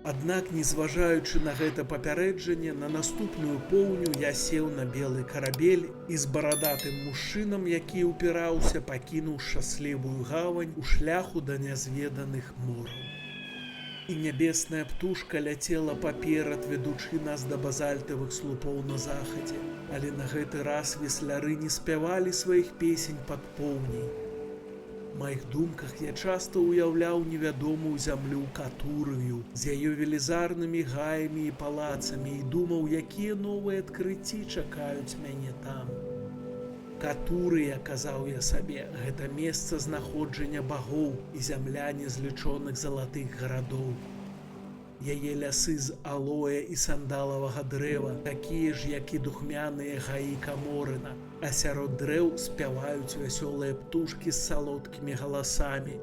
Аднак, незважаючы на гэта папярэджанне, на наступную поўню я сеў на белы карабель і з барадатым мужчынам, які ўпіраўся, пакінуў шчаслівую гавань у шляху да нязведаных мораў. І нябесная птушка ляцела паперад, ведучы нас да базальтавых слупоў на захадзе. Але на гэты раз весляры не спявалі сваіх песень пад поўняй. У маіх думках я часта ўяўляў невядомую зямлю Катурыю з яе велізарнымі гаямі і палацамі і думаў, якія новыя адкрыцці чакаюць мяне там. Катурыя, казаў я сабе, гэта месца знаходжання багоў і зямля незлічоных залатых гарадоў. Яе лясы з алоэ і сандалавага дрэва, такія ж, як і духмяныя гаі Каморына, а сярод дрэў спяваюць вясёлыя птушкі з салодкімі галасамі.